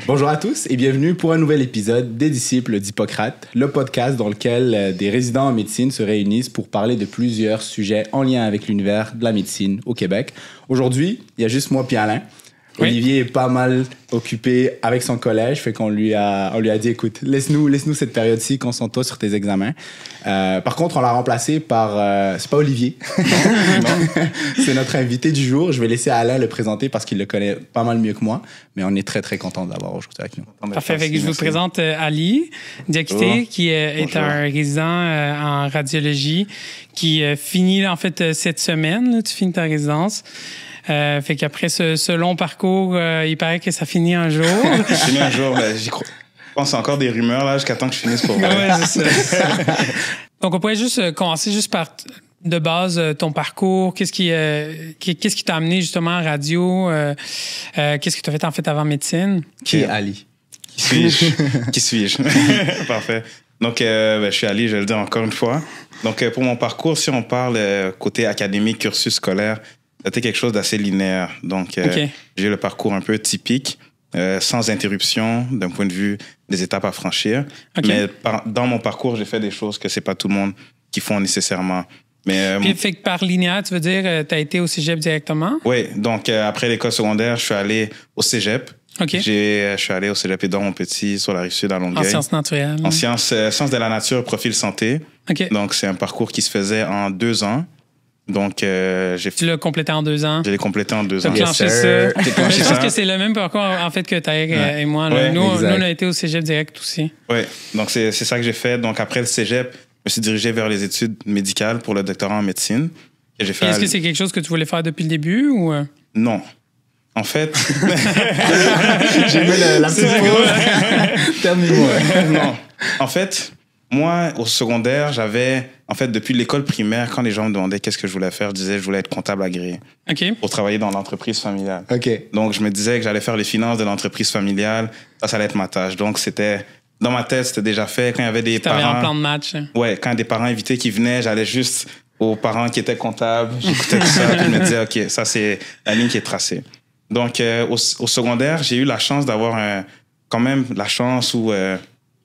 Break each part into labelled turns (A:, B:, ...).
A: Bonjour à tous et bienvenue pour un nouvel épisode des Disciples d'Hippocrate, le podcast dans lequel des résidents en médecine se réunissent pour parler de plusieurs sujets en lien avec l'univers de la médecine au Québec. Aujourd'hui, il y a juste moi et Alain. Oui. Olivier est pas mal occupé avec son collège, fait qu'on lui a dit, écoute, laisse-nous cette période-ci, concentre-toi sur tes examens. Par contre, on l'a remplacé par... c'est pas Olivier. Non. C'est notre invité du jour. Je vais laisser Alain le présenter parce qu'il le connaît pas mal mieux que moi, mais on est très, très content de l'avoir aujourd'hui avec nous.
B: Parfait. Fait que je vous présente Ali Diakité, qui est un résident en radiologie qui finit en fait cette semaine. Là, tu finis ta résidence. Fait qu'après ce long parcours, il paraît que ça finit un jour.
C: Ça finit un jour, ben, j'y crois. Je pense encore des rumeurs là jusqu'à temps que je finisse pour vrai.
B: Ouais, c'est ça. Donc, on pourrait juste commencer juste par, de base, ton parcours. Qu'est-ce qui t'a amené justement en radio? Qu'est-ce que tu as fait en fait avant médecine?
A: Qui est Ali?
C: Qui suis-je? Parfait. Donc, je suis Ali, je vais le dire encore une fois. Donc, pour mon parcours, si on parle côté académique, cursus scolaire, c'était quelque chose d'assez linéaire. Donc, j'ai eu le parcours un peu typique, sans interruption, d'un point de vue des étapes à franchir. Mais dans mon parcours, j'ai fait des choses que c'est pas tout le monde qui font nécessairement. Mais,
B: puis, fait que par linéaire, tu veux dire, tu as été au cégep directement?
C: Oui. Donc, après l'école secondaire, je suis allé au cégep. Je suis allé au cégep Édouard Montpetit sur la Rive-Sud à Longueuil.
B: En sciences naturelles.
C: En sciences de la nature, profil santé. Donc, c'est un parcours qui se faisait en 2 ans. Donc,
B: tu l'as complété en 2 ans.
C: Je l'ai complété en 2 ans.
B: Tu as clenché ça. Je pense que c'est le même parcours, en fait, que Taïk et moi. Nous, on a été au cégep direct aussi.
C: Oui, donc c'est ça que j'ai fait. Donc, après le cégep, je me suis dirigé vers les études médicales pour le doctorat en médecine.
B: Est-ce que c'est quelque chose que tu voulais faire depuis le début ou...
C: Non. En fait...
A: J'ai mis la petite pause. Termine-moi.
C: Non. En fait... Moi, au secondaire, j'avais... En fait, depuis l'école primaire, quand les gens me demandaient qu'est-ce que je voulais faire, je disais que je voulais être comptable agréé pour travailler dans l'entreprise familiale. Donc, je me disais que j'allais faire les finances de l'entreprise familiale. Ça allait être ma tâche. Donc, c'était... Dans ma tête, c'était déjà fait. Quand il y avait des parents...
B: T'avais un plan de match.
C: Ouais, quand des parents invités qui venaient, j'allais juste aux parents qui étaient comptables. J'écoutais tout ça, puis je me disais, OK, ça, c'est la ligne qui est tracée. Donc, au secondaire, j'ai eu la chance d'avoir quand même la chance où...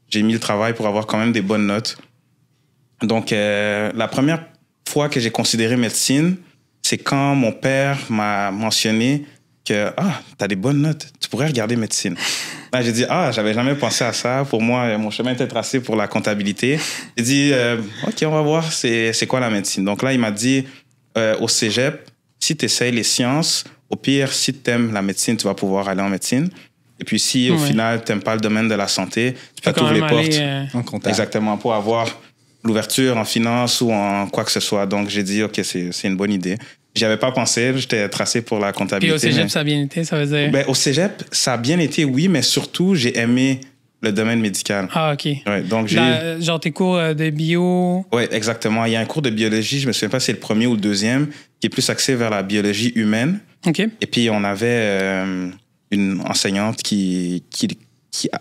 C: j'ai mis le travail pour avoir quand même des bonnes notes. Donc, la première fois que j'ai considéré médecine, c'est quand mon père m'a mentionné que « Ah, t'as des bonnes notes, tu pourrais regarder médecine. » Là, j'ai dit « Ah, j'avais jamais pensé à ça. Pour moi, mon chemin était tracé pour la comptabilité. » J'ai dit « OK, on va voir c'est quoi la médecine. » Donc là, il m'a dit au cégep, si tu essayes les sciences, au pire, si tu aimes la médecine, tu vas pouvoir aller en médecine. Et puis, si au final, tu n'aimes pas le domaine de la santé, tu peux t'ouvrir les portes.
A: En comptable.
C: Exactement, pour avoir l'ouverture en finance ou en quoi que ce soit. Donc, j'ai dit, OK, c'est une bonne idée. J'y avais pas pensé, j'étais tracé pour la comptabilité.
B: Puis au cégep, ça a bien été, ça veut dire?
C: Ben, au cégep, ça a bien été, oui, mais surtout, j'ai aimé le domaine médical.
B: Ah, OK.
C: Ouais, donc
B: genre tes cours de bio?
C: Oui, exactement. Il y a un cours de biologie, je me souviens pas si c'est le premier ou le deuxième, qui est plus axé vers la biologie humaine.
B: OK.
C: Et puis, on avait... une enseignante qui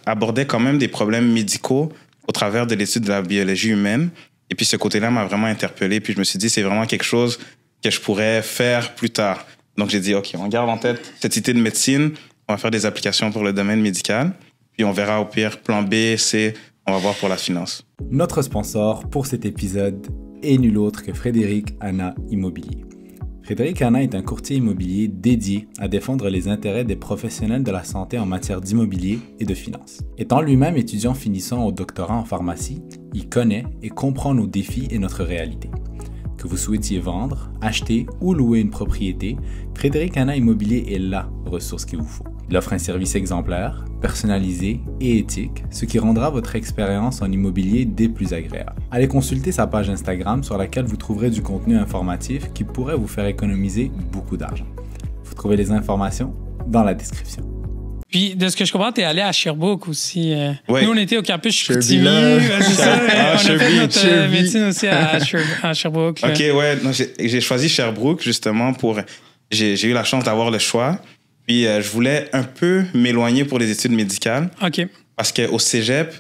C: abordait quand même des problèmes médicaux au travers de l'étude de la biologie humaine. Et puis, ce côté-là m'a vraiment interpellé. Puis, je me suis dit, c'est vraiment quelque chose que je pourrais faire plus tard. Donc, j'ai dit, OK, on garde en tête cette idée de médecine. On va faire des applications pour le domaine médical. Puis, on verra au pire, plan B, C, on va voir pour la finance.
A: Notre sponsor pour cet épisode est nul autre que Frédéric Anna Immobilier. Frédéric Anna est un courtier immobilier dédié à défendre les intérêts des professionnels de la santé en matière d'immobilier et de finances. Étant lui-même étudiant finissant au doctorat en pharmacie, il connaît et comprend nos défis et notre réalité. Que vous souhaitiez vendre, acheter ou louer une propriété, Frédéric Anna Immobilier est la ressource qu'il vous faut. Il offre un service exemplaire, personnalisé et éthique, ce qui rendra votre expérience en immobilier des plus agréables. Allez consulter sa page Instagram sur laquelle vous trouverez du contenu informatif qui pourrait vous faire économiser beaucoup d'argent. Vous trouvez les informations dans la description.
B: Puis, de ce que je comprends, tu es allé à Sherbrooke aussi.
C: Oui.
B: Nous, on était au campus Chicoutimi. C'est ça. On a fait notre médecine aussi à Sherbrooke.
C: OK, ouais. J'ai choisi Sherbrooke, justement, pour... J'ai eu la chance d'avoir le choix. Puis, je voulais un peu m'éloigner pour les études médicales.
B: OK.
C: Parce qu'au cégep,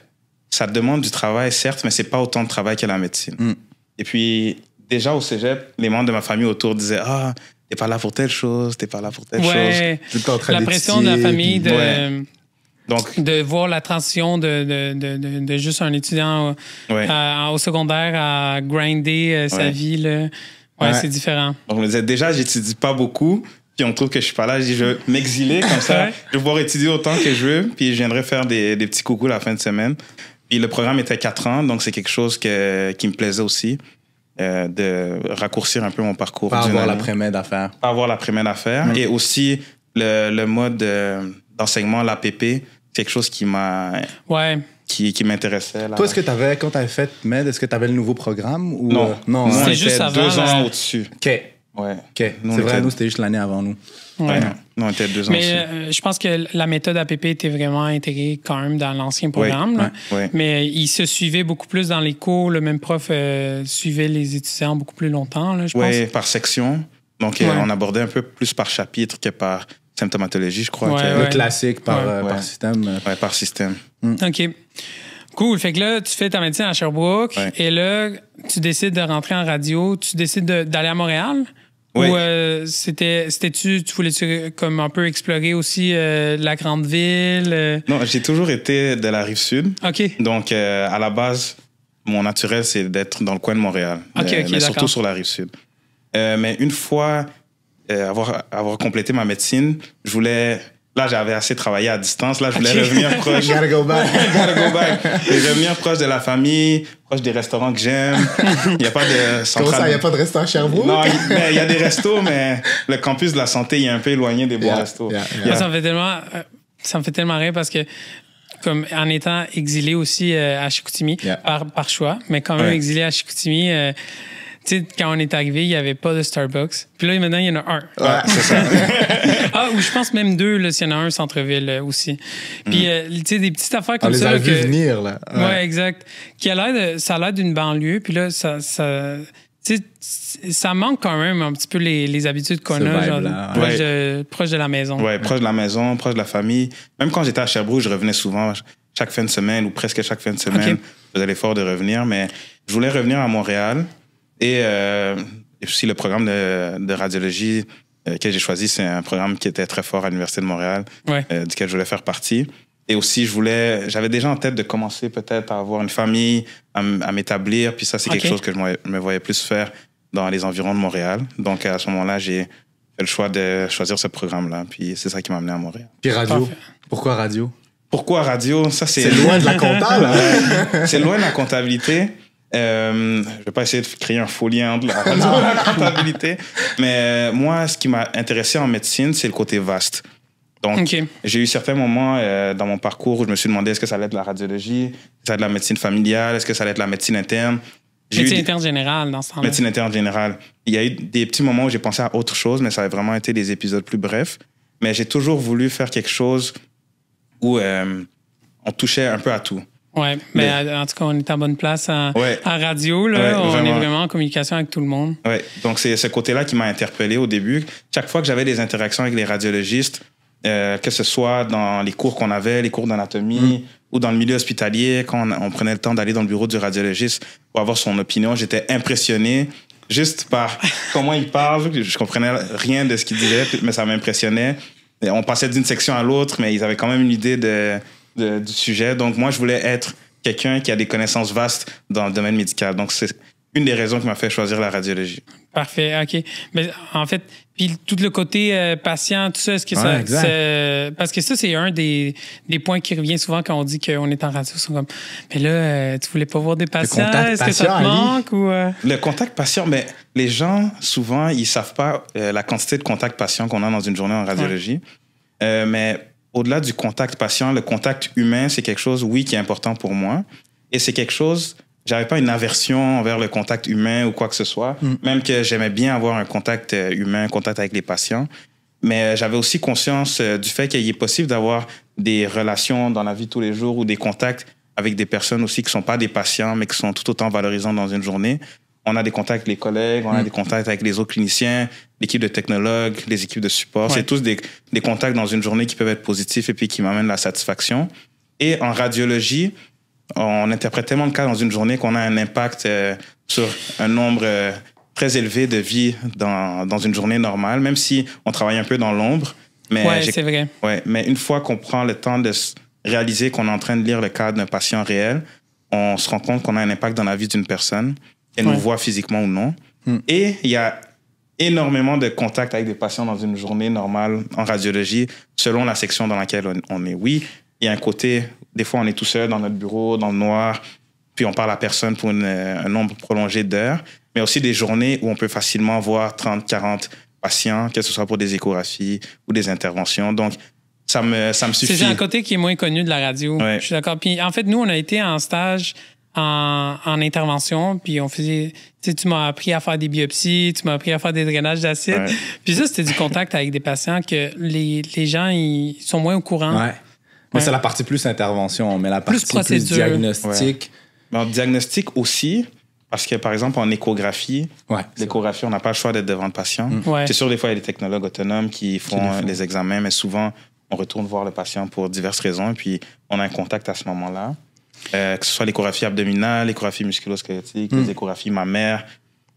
C: ça demande du travail, certes, mais c'est pas autant de travail que la médecine. Et puis, déjà au cégep, les membres de ma famille autour disaient « Ah, t'es pas là pour telle chose, t'es pas là pour telle chose. »
A: Tout le temps en train
B: la pression de la famille de...
C: Ouais. Donc,
B: de voir la transition de juste un étudiant au secondaire à grinder sa vie, là. Ouais, c'est différent.
C: Donc, je me disais, déjà, j'étudie pas beaucoup. Puis on trouve que je suis pas là. Je dis, je vais m'exiler comme ça. Je vais pouvoir étudier autant que je veux. Puis je viendrai faire des petits coucous la fin de semaine. Puis le programme était 4 ans. Donc, c'est quelque chose qui me plaisait aussi. De raccourcir un peu mon parcours.
A: Pas avoir l'après-midi à faire.
C: Pas avoir l'après-midi à faire. Et aussi, le mode d'enseignement, l'APP, c'est quelque chose qui m'a... Qui m'intéressait.
A: Toi, est-ce que quand tu avais fait MED, est-ce que tu avais le nouveau programme? Ou,
C: non,
B: c'était juste avant.
C: 2 ans au-dessus.
A: OK. Ouais. OK. Nous, c'est vrai, nous, c'était juste l'année avant nous.
C: Ouais. Non, on était 2 ans au-dessus.
B: Mais je pense que la méthode APP était vraiment intégrée quand même dans l'ancien programme. Mais il se suivait beaucoup plus dans les cours. Le même prof suivait les étudiants beaucoup plus longtemps, là, je pense.
C: Oui, par section. Donc, on abordait un peu plus par chapitre que par symptomatologie, je crois.
A: Le classique par système.
C: Oui, par système.
B: OK. Cool. Fait que là, tu fais ta médecine à Sherbrooke et là, tu décides de rentrer en radio. Tu décides d'aller à Montréal?
C: Oui.
B: Ou tu voulais-tu comme un peu explorer aussi la grande ville?
C: Non, j'ai toujours été de la Rive-Sud.
B: OK.
C: Donc, à la base, mon naturel, c'est d'être dans le coin de Montréal. Mais surtout sur la Rive-Sud. Mais une fois avoir complété ma médecine, je voulais... Là, j'avais assez travaillé à distance. Là, je voulais revenir proche.
A: Gotta go back.
C: Et revenir proche de la famille, proche des restaurants que j'aime. Il n'y a pas de centrale.
A: Comment ça, il n'y a pas de restaurant à Sherbrooke?
C: Non, il y a des restos, mais le campus de la santé, il est un peu éloigné des bons restos.
B: Ça me fait tellement rire parce que, comme en étant exilé aussi à Chicoutimi, par choix, mais quand même exilé à Chicoutimi... tu sais, quand on est arrivé, il n'y avait pas de Starbucks. Puis là, maintenant, il y en a un.
C: Ouais, c'est ça.
B: Ou je pense même 2, là, s'il y en a un centre-ville aussi. Puis, tu sais, des petites affaires comme ça.
A: On les a vus venir, là.
B: Ouais, exact. Ça a l'air d'une banlieue. Puis là, ça manque quand même un petit peu les habitudes qu'on a, genre, proche de la maison.
C: Ouais, proche de la maison, proche de la famille. Même quand j'étais à Sherbrooke, je revenais souvent chaque fin de semaine ou presque chaque fin de semaine. Je faisais l'effort de revenir, mais je voulais revenir à Montréal. Et aussi le programme de radiologie que j'ai choisi, c'est un programme qui était très fort à l'Université de Montréal, duquel je voulais faire partie. Et aussi, j'avais déjà en tête de commencer peut-être à avoir une famille, à m'établir. Puis ça, c'est quelque chose que je me voyais plus faire dans les environs de Montréal. Donc à ce moment-là, j'ai fait le choix de choisir ce programme-là. Puis c'est ça qui m'a amené à Montréal.
A: Puis radio. Parfait. Pourquoi radio?
C: Pourquoi radio? Ça, c'est
A: loin de la compta, là.
C: C'est loin de la comptabilité. Je vais pas essayer de créer un faux lien entre la radio et la comptabilité. Mais moi, ce qui m'a intéressé en médecine, c'est le côté vaste. Donc, j'ai eu certains moments dans mon parcours où je me suis demandé est-ce que ça allait être de la radiologie, est-ce que ça allait être de la médecine familiale, est-ce que ça allait être de la médecine interne.
B: Médecine interne générale, dans ce temps-là.
C: Médecine interne générale. Il y a eu des petits moments où j'ai pensé à autre chose, mais ça a vraiment été des épisodes plus brefs. Mais j'ai toujours voulu faire quelque chose où on touchait un peu à tout.
B: Oui, mais en tout cas, on est à bonne place à radio. Là, on est vraiment en communication avec tout le monde.
C: Oui, donc c'est ce côté-là qui m'a interpellé au début. Chaque fois que j'avais des interactions avec les radiologistes, que ce soit dans les cours qu'on avait, les cours d'anatomie, ou dans le milieu hospitalier, quand on prenait le temps d'aller dans le bureau du radiologiste pour avoir son opinion, j'étais impressionné juste par comment il parle. Je comprenais rien de ce qu'il disait, mais ça m'impressionnait. On passait d'une section à l'autre, mais ils avaient quand même une idée du sujet. Donc, moi, je voulais être quelqu'un qui a des connaissances vastes dans le domaine médical. Donc, c'est une des raisons qui m'a fait choisir la radiologie.
B: Parfait, OK. Mais en fait, puis tout le côté patient, tout ça, est-ce que parce que ça, c'est un des points qui revient souvent quand on dit qu'on est en radio. C'est comme, mais là, tu voulais pas voir des patients, est-ce que ça te manque? Ou
C: Le contact patient, mais les gens, souvent, ils savent pas la quantité de contact patient qu'on a dans une journée en radiologie. Mais au-delà du contact patient, le contact humain, c'est quelque chose, oui, qui est important pour moi. Et c'est quelque chose, j'avais pas une aversion envers le contact humain ou quoi que ce soit, même que j'aimais bien avoir un contact humain, un contact avec les patients. Mais j'avais aussi conscience du fait qu'il est possible d'avoir des relations dans la vie de tous les jours ou des contacts avec des personnes aussi qui sont pas des patients, mais qui sont tout autant valorisants dans une journée. On a des contacts avec les collègues, on a des contacts avec les autres cliniciens, l'équipe de technologues, les équipes de support. C'est tous des contacts dans une journée qui peuvent être positifs et puis qui m'amènent la satisfaction. Et en radiologie, on interprète tellement de cas dans une journée qu'on a un impact sur un nombre très élevé de vies dans une journée normale, même si on travaille un peu dans l'ombre.
B: Oui, c'est vrai.
C: Ouais, mais une fois qu'on prend le temps de réaliser qu'on est en train de lire le cas d'un patient réel, on se rend compte qu'on a un impact dans la vie d'une personne, qu'elle nous voit physiquement ou non. Et il y a énormément de contacts avec des patients dans une journée normale en radiologie, selon la section dans laquelle on est. Oui, il y a un côté, des fois on est tout seul dans notre bureau, dans le noir, puis on parle à personne pour un nombre prolongé d'heures, mais aussi des journées où on peut facilement voir 30, 40 patients, que ce soit pour des échographies ou des interventions. Donc, ça me suffit.
B: C'est un côté qui est moins connu de la radio.
C: Ouais.
B: Je suis d'accord. Puis en fait, nous, on a été en stage en intervention, puis on faisait... Tu sais, tu m'as appris à faire des biopsies, tu m'as appris à faire des drainages d'acide.
C: Ouais.
B: Puis ça, c'était du contact avec des patients que les gens, ils sont moins au courant.
A: Ouais. Mais c'est la partie plus intervention, mais la partie plus diagnostic.
C: Mais en diagnostic aussi, parce que par exemple, en échographie, l'échographie, on n'a pas le choix d'être devant le patient. C'est sûr, des fois, il y a des technologues autonomes qui font les examens, mais souvent, on retourne voir le patient pour diverses raisons, et puis on a un contact à ce moment-là. Que ce soit l'échographie abdominale, l'échographie musculo-squelettique, les échographies mammaires.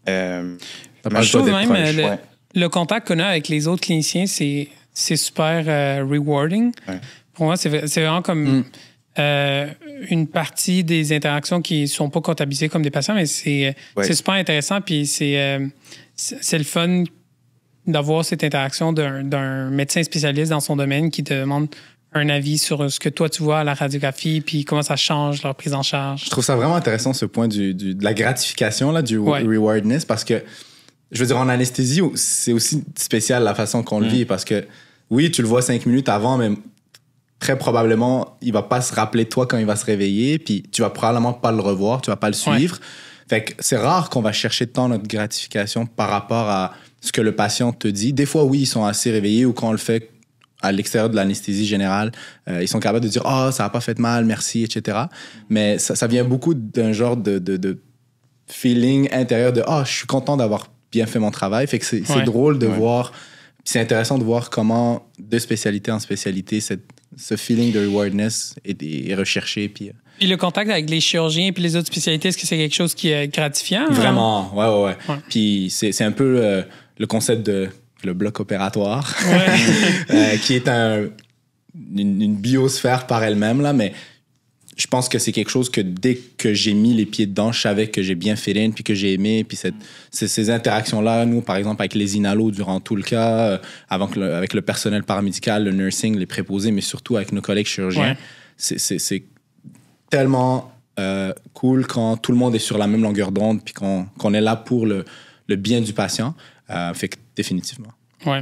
B: Je trouve même le contact qu'on a avec les autres cliniciens, c'est super rewarding. Ouais. Pour moi, c'est vraiment comme une partie des interactions qui ne sont pas comptabilisées comme des patients, mais c'est super intéressant. Puis c'est le fun d'avoir cette interaction d'un médecin spécialiste dans son domaine qui te demande un avis sur ce que toi, tu vois à la radiographie, puis comment ça change leur prise en charge.
A: Je trouve ça vraiment intéressant, ce point de la gratification, là, du rewardness, parce que, je veux dire, en anesthésie, c'est aussi spécial la façon qu'on le vit, parce que, oui, tu le vois 5 minutes avant, mais très probablement, il va pas se rappeler de toi quand il va se réveiller, puis tu vas probablement pas le revoir, tu vas pas le suivre. Fait que c'est rare qu'on va chercher tant notre gratification par rapport à ce que le patient te dit. Des fois, oui, ils sont assez réveillés, ou quand on le fait à l'extérieur de l'anesthésie générale, ils sont capables de dire « Ah, ça n'a pas fait mal, merci, etc. » Mais ça vient beaucoup d'un genre de feeling intérieur de « Ah, je suis content d'avoir bien fait mon travail. » Fait que c'est drôle de voir, c'est intéressant de voir comment, de spécialité en spécialité, ce feeling de rewardness est recherché. Puis
B: le contact avec les chirurgiens et les autres spécialités, est-ce que c'est quelque chose qui est gratifiant?
A: Vraiment, ouais. Puis c'est un peu le concept de le bloc opératoire, qui est une biosphère par elle-même, là, mais je pense que c'est quelque chose que dès que j'ai mis les pieds dedans, je savais que j'ai bien fait in, puis que j'ai aimé, puis ces interactions-là, nous, par exemple, avec les inalos durant tout le cas, avec le personnel paramédical, le nursing, les préposés, mais surtout avec nos collègues chirurgiens, c'est tellement cool quand tout le monde est sur la même longueur d'onde, puis qu'on est là pour le bien du patient. Fait que définitivement.
B: Oui.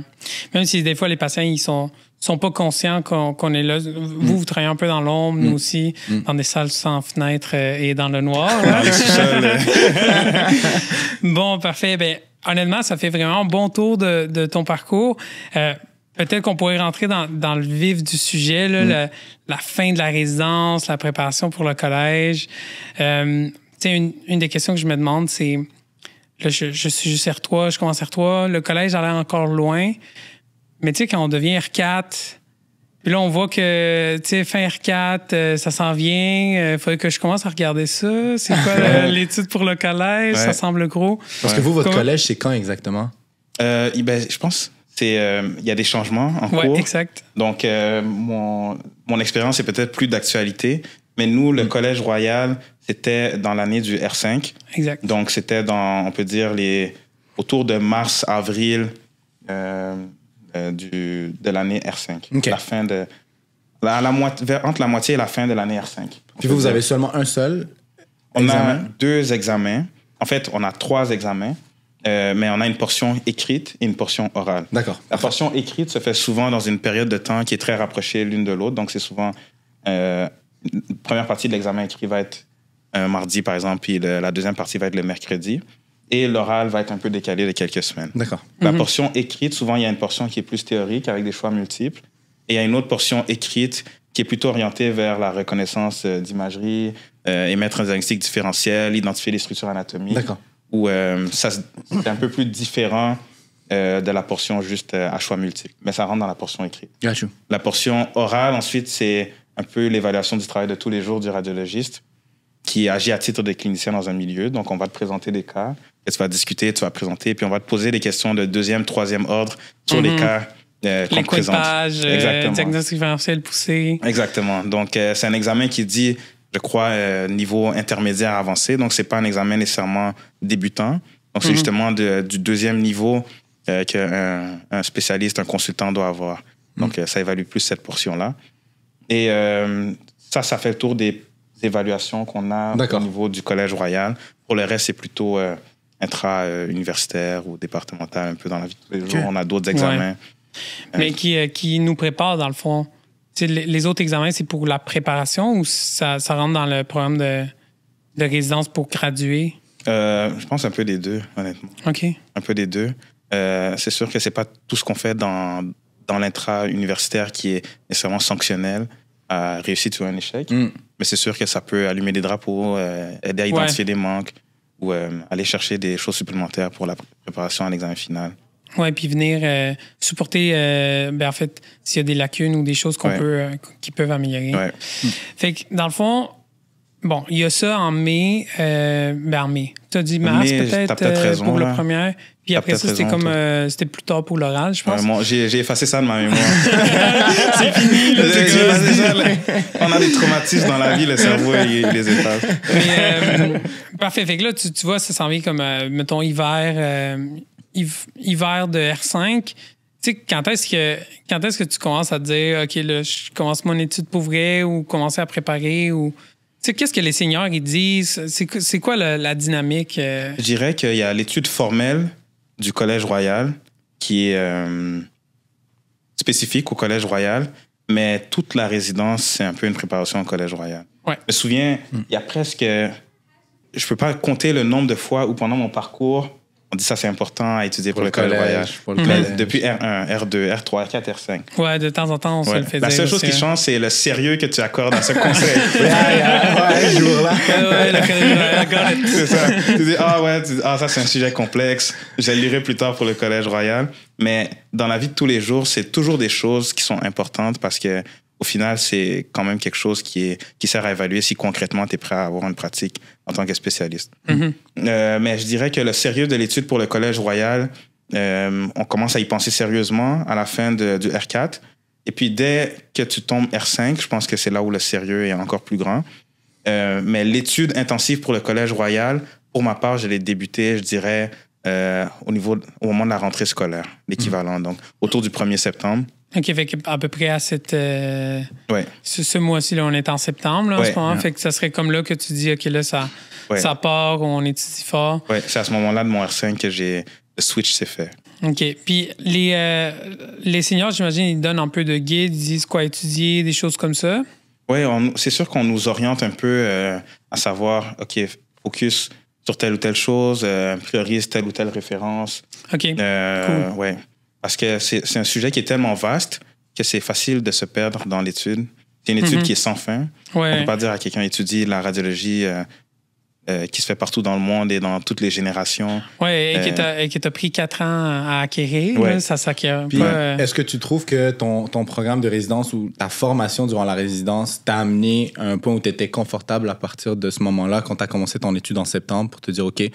B: Même si des fois, les patients, ils sont pas conscients qu'on est là. Vous travaillez un peu dans l'ombre, nous aussi, dans des salles sans fenêtres et dans le noir. Bon, parfait. Ben, honnêtement, ça fait vraiment un bon tour de ton parcours. Peut-être qu'on pourrait rentrer dans le vif du sujet, là, la fin de la résidence, la préparation pour le collège. Une des questions que je me demande, c'est... Là, je suis juste R3, je commence R3. Le collège a l'air encore loin. Mais tu sais, quand on devient R4, puis là, on voit que, tu sais, fin R4, ça s'en vient. Il faudrait que je commence à regarder ça. C'est quoi l'étude pour le collège? Ça semble gros.
A: Parce que vous, votre collège, c'est quand exactement?
C: Je pense il y a des changements en cours.
B: Oui, exact.
C: Donc, mon expérience est peut-être plus d'actualité. Mais nous, le Collège Royal, c'était dans l'année du R5.
B: Exact.
C: Donc, c'était on peut dire, autour de mars, avril de l'année R5.
A: Okay.
C: La fin entre la moitié et la fin de l'année R5.
A: Puis vous avez seulement un seul examen?
C: On a 2 examens. En fait, on a 3 examens, mais on a une portion écrite et une portion orale.
A: D'accord.
C: La portion écrite se fait souvent dans une période de temps qui est très rapprochée l'une de l'autre. Donc, c'est souvent... la première partie de l'examen écrit va être un mardi, par exemple, puis la deuxième partie va être le mercredi. Et l'oral va être un peu décalé de quelques semaines.
A: D'accord.
C: La portion écrite, souvent, il y a une portion qui est plus théorique avec des choix multiples. Et il y a une autre portion écrite qui est plutôt orientée vers la reconnaissance d'imagerie, émettre un diagnostic différentiel, identifier les structures anatomiques.
A: D'accord.
C: Où c'est un peu plus différent de la portion juste à choix multiples. Mais ça rentre dans la portion écrite.
A: Gotcha.
C: La portion orale, ensuite, c'est un peu l'évaluation du travail de tous les jours du radiologiste qui agit à titre de clinicien dans un milieu. Donc, on va te présenter des cas, et tu vas discuter, tu vas présenter, puis on va te poser des questions de 2e, 3e ordre sur les cas qu'on
B: les coins de
C: présente.
B: page, diagnostic différentiel poussé.
C: Exactement. Donc, c'est un examen qui dit, je crois, niveau intermédiaire avancé. Donc, c'est pas un examen nécessairement débutant. Donc, c'est justement du deuxième niveau qu'un spécialiste, un consultant doit avoir. Donc, ça évalue plus cette portion-là. Et ça fait le tour des évaluations qu'on a au niveau du Collège Royal. Pour le reste, c'est plutôt intra-universitaire ou départemental, un peu dans la vie de tous les jours. On a d'autres examens.
B: Mais qui nous prépare, dans le fond. Les autres examens, c'est pour la préparation ou ça rentre dans le programme de résidence pour graduer?
C: Je pense un peu des deux, honnêtement.
B: OK.
C: Un peu des deux. C'est sûr que c'est pas tout ce qu'on fait dans l'intra-universitaire qui est nécessairement sanctionnel à réussite ou un échec. Mais c'est sûr que ça peut allumer des drapeaux, aider à identifier des manques ou aller chercher des choses supplémentaires pour la préparation à l'examen final.
B: Oui, puis venir supporter, en fait, s'il y a des lacunes ou des choses qui peuvent améliorer.
C: Ouais.
B: Fait que, dans le fond, bon, il y a ça en mai. En mai. Tu as dit mars, peut-être,
C: raison,
B: pour
C: là.
B: le premier. Puis après ça, c'était comme c'était plus tard pour l'oral, je pense.
C: J'ai effacé ça de ma mémoire.
B: C'est fini.
C: On a des traumatismes dans la vie, le cerveau et les efface.
B: Parfait. Fait que là, tu vois, ça s'en vient comme, mettons, hiver de R5. Tu sais, quand est-ce que tu commences à te dire, OK, là, je commence mon étude pour vrai ou commencer à préparer ou... Tu sais, qu'est-ce que les seniors, ils disent? C'est quoi la dynamique?
C: Je dirais qu'il y a l'étude formelle du Collège Royal qui est spécifique au Collège Royal, mais toute la résidence, c'est un peu une préparation au Collège Royal.
B: Ouais.
C: Je me souviens, il y a presque... Je peux pas compter le nombre de fois où pendant mon parcours, on dit ça, c'est important à étudier pour le Collège Royal. Depuis R1, R2, R3, R4, R5.
B: Ouais, de temps en temps, on se le faisait.
C: La seule chose qui change, c'est le sérieux que tu accordes à ce conseil.
A: Ce jour-là.
C: C'est ça. Tu dis, ça, c'est un sujet complexe. Je le lirai plus tard pour le Collège Royal. Mais dans la vie de tous les jours, c'est toujours des choses qui sont importantes parce que au final, c'est quand même quelque chose qui sert à évaluer si concrètement tu es prêt à avoir une pratique en tant que spécialiste. Mais je dirais que le sérieux de l'étude pour le Collège Royal, on commence à y penser sérieusement à la fin du R4. Et puis, dès que tu tombes R5, je pense que c'est là où le sérieux est encore plus grand. Mais l'étude intensive pour le Collège Royal, pour ma part, je l'ai débutée, je dirais, au moment de la rentrée scolaire, l'équivalent. Donc, autour du 1er septembre.
B: OK, fait à peu près à ce mois-ci, là, on est en septembre, là, en ce moment. Fait que ça serait comme là que tu dis, OK, là, ça part, on étudie fort.
C: Oui, c'est à ce moment-là de mon R5 que le switch s'est fait.
B: OK. Puis les seniors, j'imagine, ils donnent un peu de guide, ils disent quoi étudier, des choses comme ça.
C: Oui, c'est sûr qu'on nous oriente un peu à savoir, OK, focus sur telle ou telle chose, priorise telle ou telle référence.
B: OK, cool.
C: Oui. Parce que c'est un sujet qui est tellement vaste que c'est facile de se perdre dans l'étude. C'est une étude qui est sans fin.
B: Ouais.
C: On ne peut pas dire à quelqu'un étudie la radiologie qui se fait partout dans le monde et dans toutes les générations.
B: Oui, et qui t'a pris 4 ans à acquérir.
C: Ouais.
B: Là, ça s'acquiert
A: Puis,
B: pas.
A: est-ce que tu trouves que ton programme de résidence ou ta formation durant la résidence t'a amené à un point où tu étais confortable à partir de ce moment-là, quand tu as commencé ton étude en septembre, pour te dire, OK, I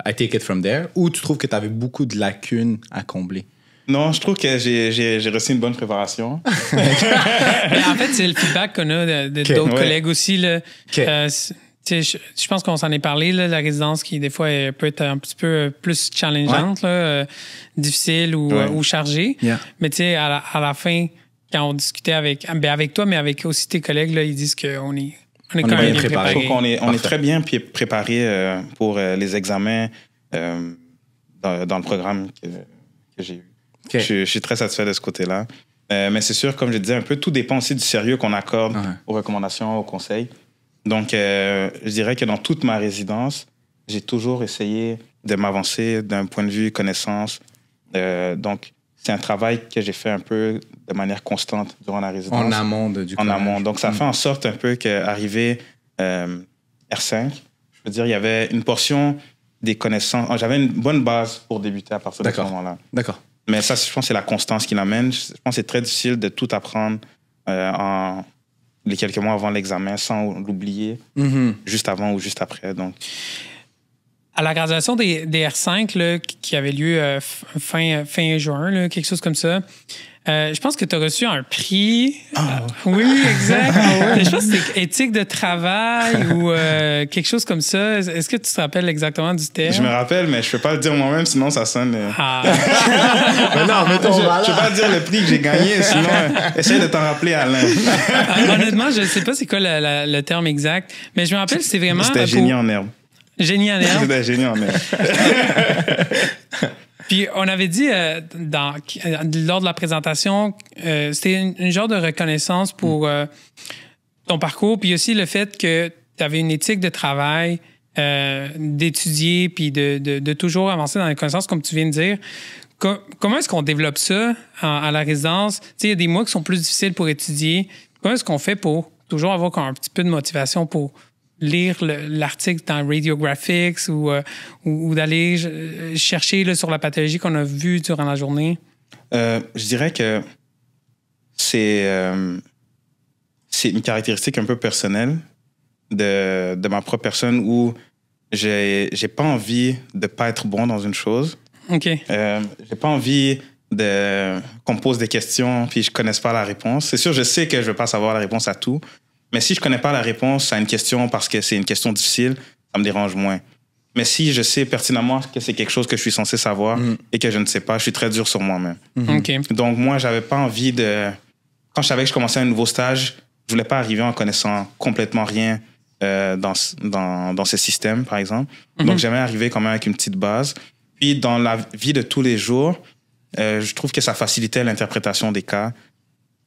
A: take it from there, ou tu trouves que tu avais beaucoup de lacunes à combler?
C: Non, je trouve que j'ai reçu une bonne préparation.
B: Mais en fait, c'est le feedback qu'on a d'autres collègues aussi. Là. Je pense qu'on s'en est parlé, là, la résidence qui, des fois, peut être un petit peu plus challengeante, là, difficile ou chargée.
A: Yeah.
B: Mais tu sais, à la fin, quand on discutait avec toi, mais avec aussi tes collègues, là, ils disent qu'on est quand même bien préparé.
C: Je trouve qu'on est très bien préparé pour les examens dans le programme que j'ai eu. Okay. Je suis très satisfait de ce côté-là. Mais c'est sûr, comme je disais, un peu tout dépend aussi du sérieux qu'on accorde aux recommandations, aux conseils. Donc, je dirais que dans toute ma résidence, j'ai toujours essayé de m'avancer d'un point de vue connaissance. Donc, c'est un travail que j'ai fait un peu de manière constante durant la résidence.
A: En amont du collège.
C: En amont. Donc, ça fait en sorte un peu qu'arrivé R5, je veux dire, il y avait une portion des connaissances. J'avais une bonne base pour débuter à partir de ce moment-là.
A: D'accord.
C: Mais ça, je pense que c'est la constance qui l'amène. Je pense que c'est très difficile de tout apprendre en les quelques mois avant l'examen sans l'oublier juste avant ou juste après. Donc.
B: à la graduation des R5 là, qui avait lieu fin juin, là, quelque chose comme ça, je pense que tu as reçu un prix. Oui, exact. Je pense que c'était éthique de travail ou quelque chose comme ça. Est-ce que tu te rappelles exactement du terme?
C: Je me rappelle, mais je ne peux pas le dire moi-même, sinon ça sonne...
A: Mais non, mettons,
C: je ne peux pas dire le prix que j'ai gagné, sinon essaye de t'en rappeler, Alain.
B: Honnêtement, je ne sais pas c'est quoi le terme exact, mais je me rappelle c'était vraiment...
C: C'était génie en herbe.
B: Génie en herbe.
C: C'était génie en herbe.
B: Puis on avait dit lors de la présentation, c'était une genre de reconnaissance pour ton parcours, puis aussi le fait que tu avais une éthique de travail, d'étudier, puis de toujours avancer dans les connaissances, comme tu viens de dire. Comment est-ce qu'on développe ça à la résidence? Tu sais, il y a des mois qui sont plus difficiles pour étudier. Comment est-ce qu'on fait pour toujours avoir un petit peu de motivation pour lire l'article dans Radiographics ou d'aller chercher là, sur la pathologie qu'on a vue durant la journée?
C: Je dirais que c'est une caractéristique un peu personnelle de ma propre personne où j'ai pas envie de pas être bon dans une chose.
B: OK.
C: J'ai pas envie qu'on me pose des questions puis je connaisse pas la réponse. C'est sûr, je sais que je vais pas savoir la réponse à tout. Mais si je connais pas la réponse à une question parce que c'est une question difficile, ça me dérange moins. Mais si je sais pertinemment que c'est quelque chose que je suis censé savoir et que je ne sais pas, je suis très dur sur moi-même.
B: OK.
C: Donc, moi, j'avais pas envie de... Quand je savais que je commençais un nouveau stage, je voulais pas arriver en connaissant complètement rien dans ce système, par exemple. Donc, j'aimais arriver quand même avec une petite base. Puis, dans la vie de tous les jours, je trouve que ça facilitait l'interprétation des cas.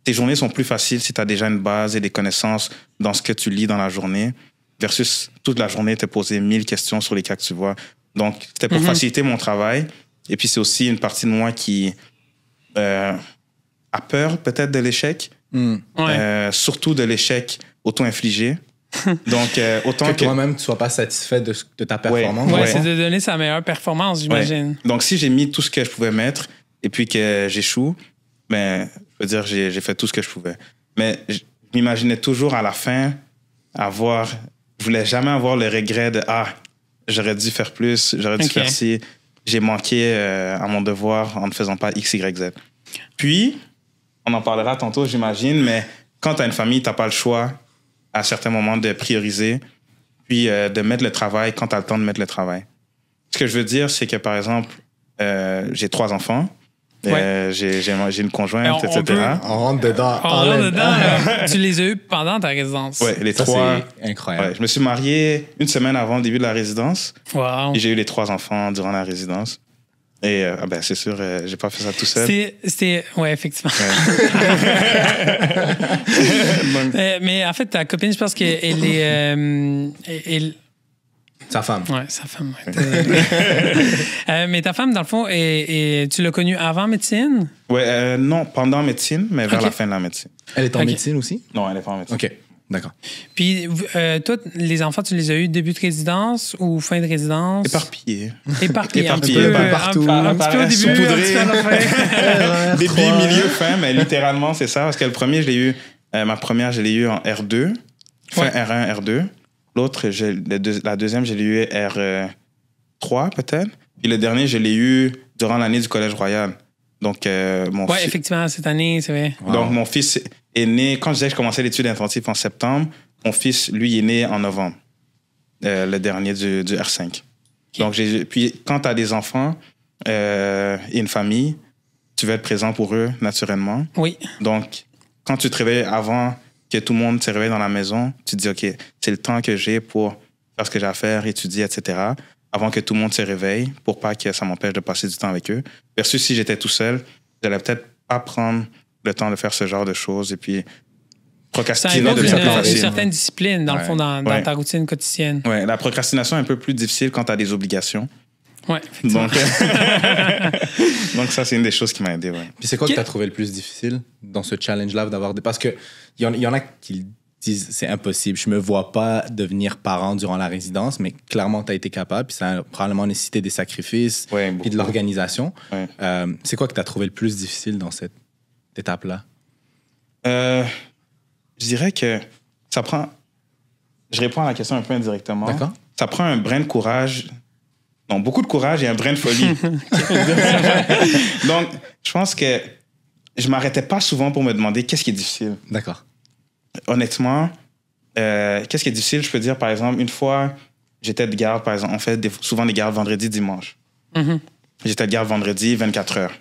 C: Tes journées sont plus faciles si tu as déjà une base et des connaissances dans ce que tu lis dans la journée versus toute la journée te poser 1000 questions sur les cas que tu vois. Donc, c'était pour faciliter mon travail. Et puis, c'est aussi une partie de moi qui a peur peut-être de l'échec, surtout de l'échec auto-infligé. Donc, autant
A: que toi-même, tu ne sois pas satisfait de ta performance.
B: Ouais, c'est de donner sa meilleure performance, j'imagine.
C: Ouais. Donc, si j'ai mis tout ce que je pouvais mettre et puis que j'échoue, ben, je veux dire, j'ai fait tout ce que je pouvais. Mais je m'imaginais toujours à la fin je voulais jamais avoir le regret de j'aurais dû faire plus, j'aurais dû faire ci, j'ai manqué à mon devoir en ne faisant pas X, Y, Z. Puis, on en parlera tantôt, j'imagine, mais quand tu as une famille, tu n'as pas le choix à certains moments de prioriser, puis de mettre le travail quand tu as le temps de mettre le travail. Ce que je veux dire, c'est que, par exemple, j'ai 3 enfants. J'ai une conjointe, etc.
A: On rentre dedans.
B: Tu les as eus pendant ta résidence.
C: Oui, les 3.
A: C'est incroyable.
C: Ouais, je me suis marié une semaine avant le début de la résidence.
B: Wow.
C: Et j'ai eu les 3 enfants durant la résidence. Et c'est sûr, j'ai pas fait ça tout seul.
B: Ouais, effectivement.
C: Donc,
B: mais en fait, ta copine, je pense qu'elle est...
A: Sa femme.
B: Oui, sa femme. Mais ta femme, dans le fond, tu l'as connue avant médecine?
C: Oui, non, pendant médecine, mais vers la fin de la médecine.
A: Elle est en médecine aussi?
C: Non, elle n'est pas en médecine.
A: OK, d'accord.
B: Puis, toi, les enfants, tu les as eus début de résidence ou fin de résidence?
C: Éparpillés.
B: Éparpillés.
A: Un petit peu partout.
B: Un petit peu au début, un petit peu à la fin.
C: Début, milieu, fin, mais littéralement, c'est ça. Parce que le premier, ma première, je l'ai eu en R2, fin R1, R2. L'autre, la deuxième, je l'ai eu R3 peut-être. Puis le dernier, je l'ai eu durant l'année du Collège Royal. Donc,
B: effectivement, cette année, c'est vrai.
C: Wow. Donc, mon fils est né... Quand je disais que je commençais l'étude intensive en septembre, mon fils, lui, est né en novembre, le dernier du R5. Okay. Donc, puis quand tu as des enfants et une famille, tu veux être présent pour eux, naturellement.
B: Oui.
C: Donc, quand tu te réveilles avant que tout le monde se réveille dans la maison, tu te dis, OK, c'est le temps que j'ai pour faire ce que j'ai à faire, étudier, etc., avant que tout le monde se réveille, pour pas que ça m'empêche de passer du temps avec eux. Versus si j'étais tout seul, j'allais peut-être pas prendre le temps de faire ce genre de choses et puis procrastiner
B: de
C: façon
B: une
C: facile.
B: certaine discipline, dans le fond, dans ta routine quotidienne.
C: Oui, la procrastination est un peu plus difficile quand tu as des obligations.
B: Oui,
C: donc ça, c'est une des choses qui m'a aidé. Ouais.
A: Puis c'est quoi que tu as trouvé le plus difficile dans ce challenge-là d'avoir parce que il y en a qui disent c'est impossible, je me vois pas devenir parent durant la résidence, mais clairement tu as été capable, puis ça a probablement nécessité des sacrifices puis de l'organisation.
C: Ouais.
A: C'est quoi que tu as trouvé le plus difficile dans cette étape-là?
C: Je dirais que ça prend... Je réponds à la question un peu indirectement.
A: D'accord.
C: Ça prend un brin de courage Donc, beaucoup de courage et un brin de folie. Donc, je pense que je m'arrêtais pas souvent pour me demander qu'est-ce qui est difficile.
A: D'accord.
C: Honnêtement, qu'est-ce qui est difficile? Je peux dire, par exemple, une fois, j'étais de garde, par exemple, on fait souvent des gardes vendredi, dimanche. J'étais de garde vendredi, 24 heures.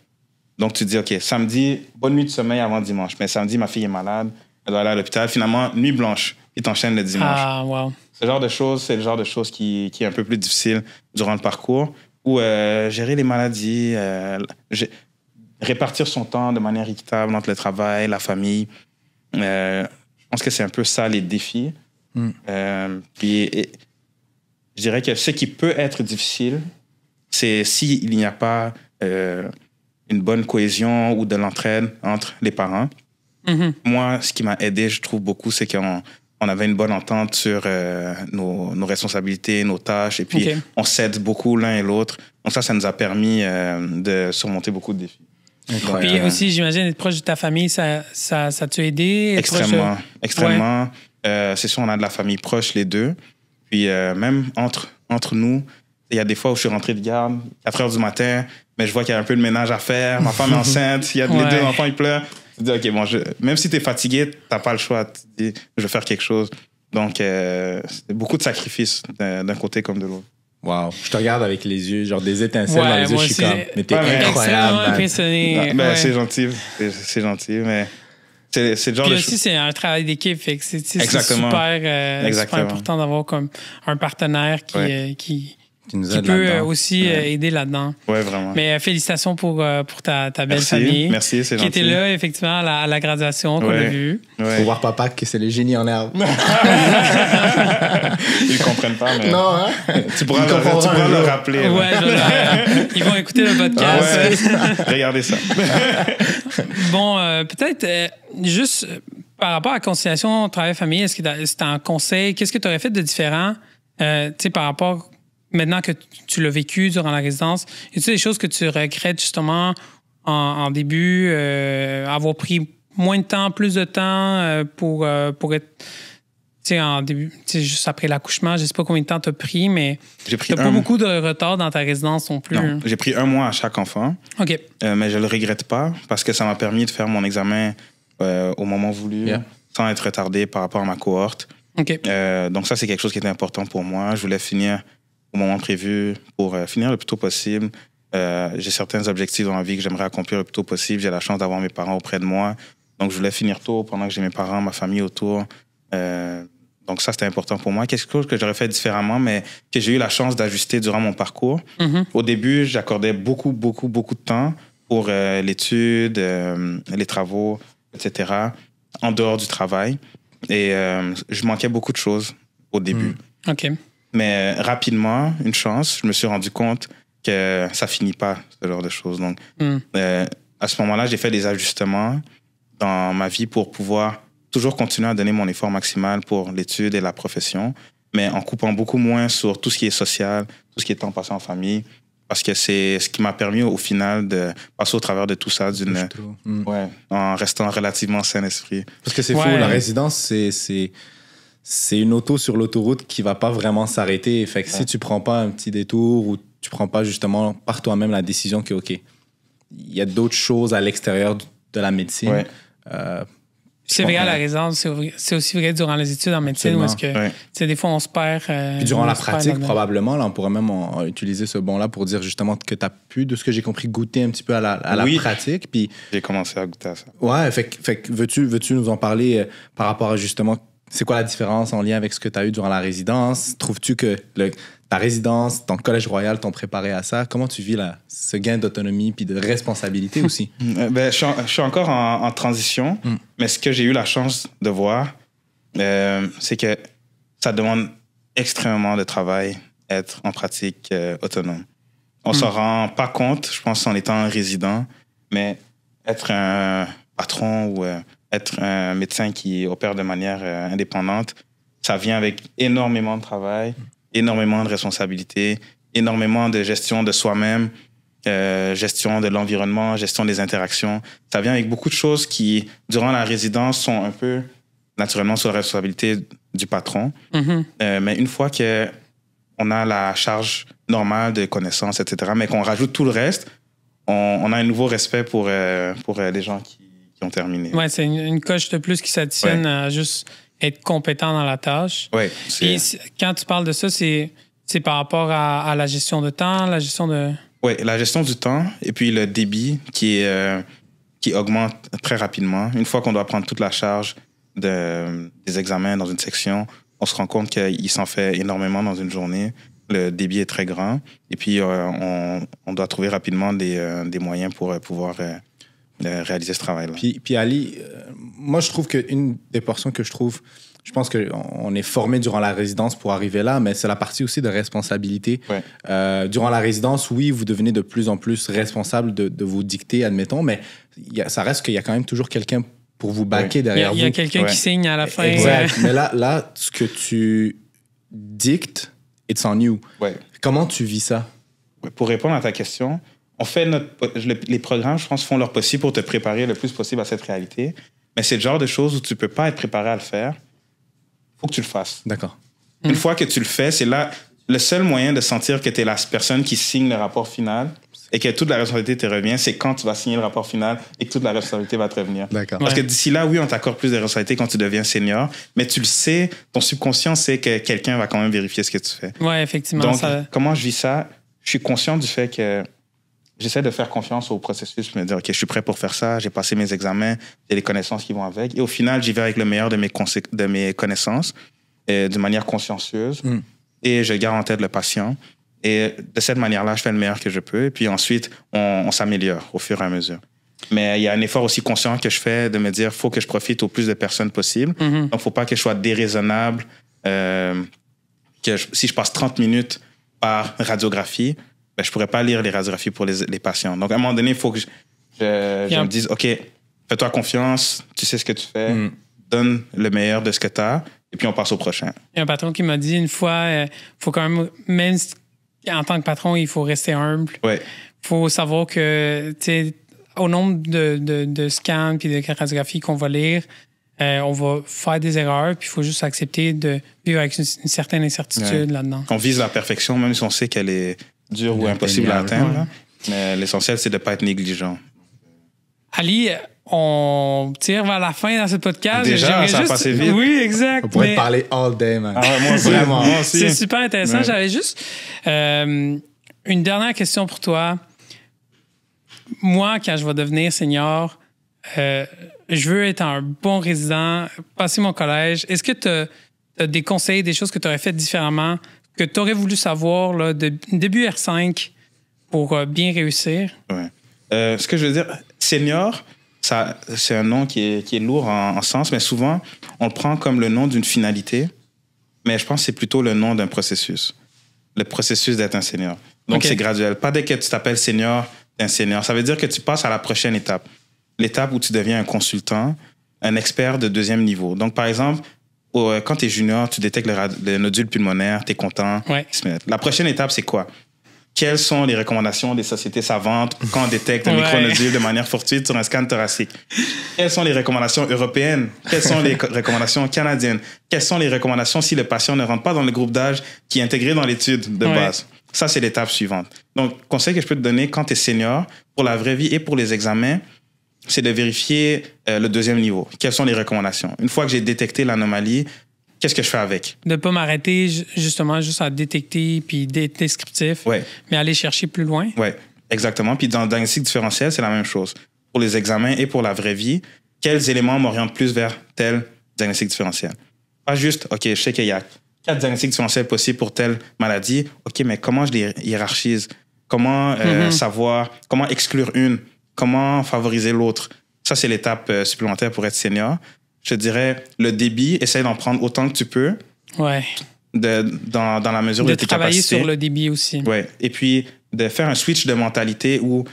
C: Donc, tu dis, OK, samedi, bonne nuit de sommeil avant dimanche. Mais samedi, ma fille est malade, elle doit aller à l'hôpital. Finalement, nuit blanche, puis t'enchaînes le dimanche.
B: Ah, wow.
C: Ce genre de choses, c'est le genre de choses qui est un peu plus difficile durant le parcours. Ou gérer les maladies, répartir son temps de manière équitable entre le travail, la famille. Je pense que c'est un peu ça, les défis. Puis, je dirais que ce qui peut être difficile, c'est s'il n'y a pas une bonne cohésion ou de l'entraide entre les parents. Moi, ce qui m'a aidé, je trouve beaucoup, c'est qu'on avait une bonne entente sur nos responsabilités, nos tâches, et puis on s'aide beaucoup l'un et l'autre. Donc ça nous a permis de surmonter beaucoup de défis.
B: Puis aussi, j'imagine, être proche de ta famille, ça t'a aidé?
C: Extrêmement. Extrêmement. Ouais. C'est sûr, on a de la famille proche, les deux. Puis même entre nous, il y a des fois où je suis rentré de garde, 4 heures du matin, mais je vois qu'il y a un peu de ménage à faire. Ma femme est enceinte, il y a les deux enfants, ils pleurent. Tu dis, OK, bon, même si tu es fatigué, tu n'as pas le choix. Tu dis, je vais faire quelque chose. Donc, c'est beaucoup de sacrifices d'un côté comme de l'autre.
A: Wow. Je te regarde avec les yeux, genre des étincelles dans les yeux. Je suis comme, mais t'es incroyable.
B: Impressionné.
C: C'est gentil. C'est gentil, mais c'est le genre
B: Puis
C: de
B: aussi, c'est un travail d'équipe. Fait que c'est
C: Exactement.
B: super important d'avoir comme un partenaire qui peut aussi aider là-dedans.
C: Oui, vraiment.
B: Mais félicitations pour ta belle famille.
C: Merci, c'est gentil.
B: Qui était là, effectivement, à la graduation qu'on a vue.
A: Faut voir papa que c'est le génie en herbe.
C: Ils ne comprennent pas, mais...
A: Non, hein?
C: Tu pourras leur rappeler.
B: Ils vont écouter le podcast.
C: Regardez ça.
B: Bon, peut-être juste par rapport à la conciliation travail-famille, est-ce que tu as un conseil? Qu'est-ce que tu aurais fait de différent par rapport... Maintenant que tu l'as vécu durant la résidence, y a-t-il des choses que tu regrettes justement en début, avoir pris moins de temps, plus de temps pour être, en début, juste après l'accouchement, je sais pas combien de temps tu as pris, mais tu n'as pas beaucoup de retard dans ta résidence non plus.
C: Non, j'ai pris 1 mois à chaque enfant.
B: OK.
C: Mais je le regrette pas parce que ça m'a permis de faire mon examen au moment voulu, sans être retardé par rapport à ma cohorte.
B: OK.
C: Donc ça, c'est quelque chose qui était important pour moi. Je voulais finir au moment prévu pour finir le plus tôt possible. J'ai certains objectifs dans la vie que j'aimerais accomplir le plus tôt possible. J'ai la chance d'avoir mes parents auprès de moi. Donc, je voulais finir tôt pendant que j'ai mes parents, ma famille autour. Donc, ça, c'était important pour moi. Quelque chose que j'aurais fait différemment, mais que j'ai eu la chance d'ajuster durant mon parcours. Au début, j'accordais beaucoup de temps pour l'étude, les travaux, etc., en dehors du travail. Et je manquais beaucoup de choses au début.
B: OK.
C: Mais rapidement, une chance, je me suis rendu compte que ça finit pas, ce genre de choses. Donc, à ce moment-là, j'ai fait des ajustements dans ma vie pour pouvoir toujours continuer à donner mon effort maximal pour l'étude et la profession, mais en coupant beaucoup moins sur tout ce qui est social, tout ce qui est temps passé en famille, parce que c'est ce qui m'a permis au final de passer au travers de tout ça en restant relativement sain d'esprit.
A: Parce que c'est fou, la résidence, c'est une auto sur l'autoroute qui va pas vraiment s'arrêter. Fait que si tu prends pas un petit détour ou tu prends pas justement par toi-même la décision que, OK, il y a d'autres choses à l'extérieur de la médecine.
B: C'est vrai à la résidence, c'est aussi vrai durant les études en médecine où est-ce que des fois on se perd.
A: Puis durant la pratique, probablement, là, on pourrait même utiliser ce bon-là pour dire justement que tu as pu, de ce que j'ai compris, goûter un petit peu à la pratique. Puis
C: j'ai commencé à goûter à ça.
A: Ouais, fait que veux-tu nous en parler par rapport à justement, c'est quoi la différence en lien avec ce que tu as eu durant la résidence? Trouves-tu que ta résidence, ton collège royal t'ont préparé à ça? Comment tu vis ce gain d'autonomie puis de responsabilité aussi?
C: Je suis encore en transition, mais ce que j'ai eu la chance de voir, c'est que ça demande extrêmement de travail être en pratique autonome. On s'en rend pas compte, je pense, en étant un résident, mais être un patron ou être un médecin qui opère de manière indépendante, ça vient avec énormément de travail, énormément de responsabilités, énormément de gestion de soi-même, gestion de l'environnement, gestion des interactions. Ça vient avec beaucoup de choses qui, durant la résidence, sont un peu naturellement sous la responsabilité du patron. Mais une fois qu'on a la charge normale de connaissances, etc., mais qu'on rajoute tout le reste, on a un nouveau respect pour les gens qui ont terminé.
B: Ouais, c'est une coche de plus qui s'additionne à juste être compétent dans la tâche.
C: Ouais,
B: Puis quand tu parles de ça, c'est par rapport à la gestion de temps, la gestion de...
C: Oui, la gestion du temps et puis le débit qui augmente très rapidement. Une fois qu'on doit prendre toute la charge des examens dans une section, on se rend compte qu'il s'en fait énormément dans une journée. Le débit est très grand. Et puis, on doit trouver rapidement des moyens pour pouvoir réaliser ce travail-là.
A: Puis Ali, moi, je trouve qu'une des portions que je pense qu'on est formé durant la résidence pour arriver là, mais c'est la partie aussi de responsabilité.
C: Ouais.
A: Durant la résidence, oui, vous devenez de plus en plus responsable de vos dictées, admettons, mais ça reste qu'il y a quand même toujours quelqu'un pour vous backer derrière vous.
B: Il y a quelqu'un qui signe à la fin.
A: Exact. Mais là, ce que tu dictes, it's on you.
C: Ouais.
A: Comment tu vis ça?
C: Pour répondre à ta question, on fait les programmes, je pense, font leur possible pour te préparer le plus possible à cette réalité. Mais c'est le genre de choses où tu ne peux pas être préparé à le faire. Il faut que tu le fasses.
A: D'accord.
C: Une fois que tu le fais, c'est là le seul moyen de sentir que tu es la personne qui signe le rapport final et que toute la responsabilité te revient, c'est quand tu vas signer le rapport final et que toute la responsabilité va te revenir.
A: D'accord.
C: Parce que d'ici là, oui, on t'accorde plus de responsabilités quand tu deviens senior, mais tu le sais, ton subconscient sait que quelqu'un va quand même vérifier ce que tu fais.
B: Oui, effectivement.
C: Donc, comment je vis ça? Je suis conscient du fait que j'essaie de faire confiance au processus, me dire, OK, je suis prêt pour faire ça, j'ai passé mes examens, j'ai les connaissances qui vont avec. Et au final, j'y vais avec le meilleur de mes connaissances, de manière consciencieuse. Et je garde en tête le patient. Et de cette manière-là, je fais le meilleur que je peux. Et puis ensuite, on s'améliore au fur et à mesure. Mais il y a un effort aussi conscient que je fais de me dire, il faut que je profite au plus de personnes possible. Donc, il ne faut pas que je sois déraisonnable. Si je passe 30 minutes par radiographie, je ne pourrais pas lire les radiographies pour les patients. Donc, à un moment donné, il faut que je me dise, OK, fais-toi confiance, tu sais ce que tu fais, donne le meilleur de ce que tu as, et puis on passe au prochain.
B: Il y a un patron qui m'a dit une fois, faut quand même en tant que patron, il faut rester humble.
C: Ouais.
B: Il faut savoir que, tu sais, au nombre de scans puis de radiographies qu'on va lire, on va faire des erreurs, puis il faut juste accepter de vivre avec une certaine incertitude là-dedans.
C: On vise la perfection, même si on sait qu'elle est dure ou impossible à atteindre. Là. Mais l'essentiel, c'est de ne pas être négligent.
B: Ali, on tire vers la fin dans ce podcast.
C: Déjà, ça a passé vite.
B: Oui, exact.
A: On pourrait te parler all day, man.
C: Ah ouais, moi aussi.
A: Vraiment.
C: Moi aussi.
B: C'est super intéressant.
C: Ouais.
B: J'avais juste une dernière question pour toi. Moi, quand je vais devenir senior, je veux être un bon résident, passer mon collège. Est-ce que tu as des conseils, des choses que tu aurais faites différemment, que tu aurais voulu savoir là, début R5 pour bien réussir?
C: Ouais. Ce que je veux dire, senior, c'est un nom qui est lourd en sens, mais souvent, on le prend comme le nom d'une finalité, mais je pense que c'est plutôt le nom d'un processus. Le processus d'être un senior. Donc, c'est graduel. Pas dès que tu t'appelles senior, t'es un senior. Ça veut dire que tu passes à la prochaine étape. L'étape où tu deviens un consultant, un expert de deuxième niveau. Donc, par exemple, quand tu es junior, tu détectes le nodule pulmonaire, tu es content.
B: Ouais.
C: La prochaine étape, c'est quoi? Quelles sont les recommandations des sociétés savantes quand on détecte un micronodule de manière fortuite sur un scan thoracique? Quelles sont les recommandations européennes? Quelles sont les recommandations canadiennes? Quelles sont les recommandations si le patient ne rentre pas dans le groupe d'âge qui est intégré dans l'étude de base? Ça, c'est l'étape suivante. Donc, conseil que je peux te donner quand tu es senior, pour la vraie vie et pour les examens, c'est de vérifier le deuxième niveau. Quelles sont les recommandations? Une fois que j'ai détecté l'anomalie, qu'est-ce que je fais avec?
B: De ne pas m'arrêter justement juste à détecter puis d'être descriptif, mais aller chercher plus loin.
C: Oui, exactement. Puis dans le diagnostic différentiel, c'est la même chose. Pour les examens et pour la vraie vie, quels éléments m'orientent plus vers tel diagnostic différentiel? Pas juste, OK, je sais qu'il y a 4 diagnostics différentiels possibles pour telle maladie. OK, mais comment je les hiérarchise? Comment savoir? Comment exclure une? Comment favoriser l'autre? Ça, c'est l'étape supplémentaire pour être senior. Je dirais, le débit, essaye d'en prendre autant que tu peux.
B: Ouais.
C: Dans la mesure de tes capacités.
B: De travailler sur le débit aussi.
C: Oui. Et puis, de faire un switch de mentalité où,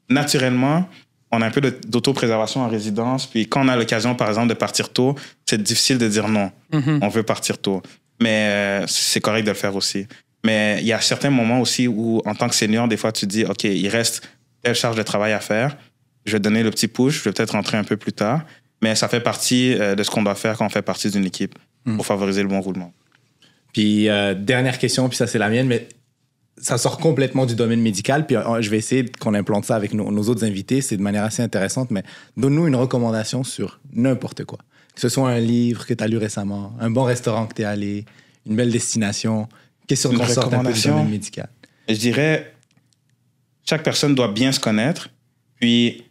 C: naturellement, on a un peu d'autopréservation en résidence. Puis, quand on a l'occasion, par exemple, de partir tôt, c'est difficile de dire non. On veut partir tôt. Mais c'est correct de le faire aussi. Mais il y a certains moments aussi où, en tant que senior, des fois, tu te dis, OK, il reste telle charge de travail à faire. Je vais donner le petit push. Je vais peut-être rentrer un peu plus tard. Mais ça fait partie de ce qu'on doit faire quand on fait partie d'une équipe pour favoriser le bon roulement.
A: Puis, dernière question, puis ça, c'est la mienne, mais ça sort complètement du domaine médical. Puis je vais essayer qu'on implante ça avec nos autres invités. C'est de manière assez intéressante. Mais donne-nous une recommandation sur n'importe quoi. Que ce soit un livre que tu as lu récemment, un bon restaurant que tu es allé, une belle destination. Qu'est-ce qu'on sort un peu du domaine médical?
C: Je dirais, chaque personne doit bien se connaître. Puis,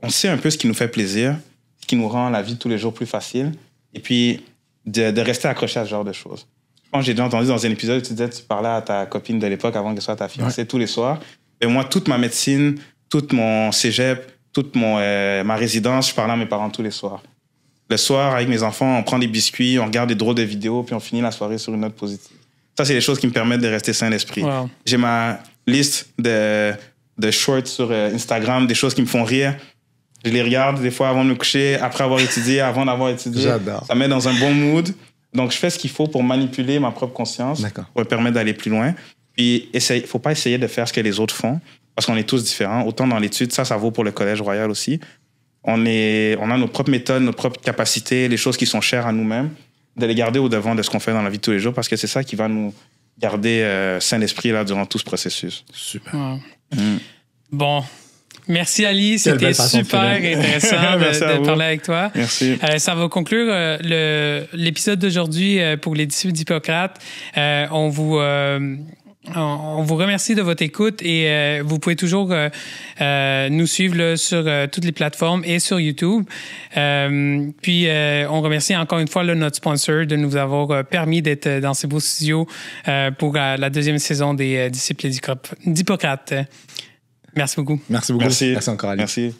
C: on sait un peu ce qui nous fait plaisir, ce qui nous rend la vie de tous les jours plus facile. Et puis, de rester accroché à ce genre de choses. Je pense que j'ai déjà entendu dans un épisode où tu disais tu parlais à ta copine de l'époque avant qu'elle soit ta fiancée tous les soirs. Et moi, toute ma médecine, tout mon cégep, toute ma résidence, je parlais à mes parents tous les soirs. Le soir, avec mes enfants, on prend des biscuits, on regarde des drôles de vidéos, puis on finit la soirée sur une note positive. Ça, c'est les choses qui me permettent de rester sain d'esprit.
B: Wow.
C: J'ai ma liste de shorts sur Instagram, des choses qui me font rire. Je les regarde des fois avant de me coucher, après avoir étudié, avant d'avoir étudié.
A: J'adore.
C: Ça me met dans un bon mood. Donc, je fais ce qu'il faut pour manipuler ma propre conscience, pour me permettre d'aller plus loin. Puis, il ne faut pas essayer de faire ce que les autres font, parce qu'on est tous différents. Autant dans l'étude, ça vaut pour le Collège Royal aussi. On a nos propres méthodes, nos propres capacités, les choses qui sont chères à nous-mêmes, de les garder au-devant de ce qu'on fait dans la vie de tous les jours, parce que c'est ça qui va nous garder sain d'esprit là, durant tout ce processus.
A: Super.
B: Wow. Bon. Merci Ali, c'était super intéressant de parler avec toi.
C: Merci.
B: Ça va conclure l'épisode d'aujourd'hui pour les disciples d'Hippocrate. On vous remercie de votre écoute et vous pouvez toujours nous suivre là, sur toutes les plateformes et sur YouTube. Puis, on remercie encore une fois là, notre sponsor de nous avoir permis d'être dans ces beaux studios pour la deuxième saison des disciples d'Hippocrate. Merci beaucoup.
A: Merci beaucoup.
C: Merci
A: encore, Ali.
C: Merci.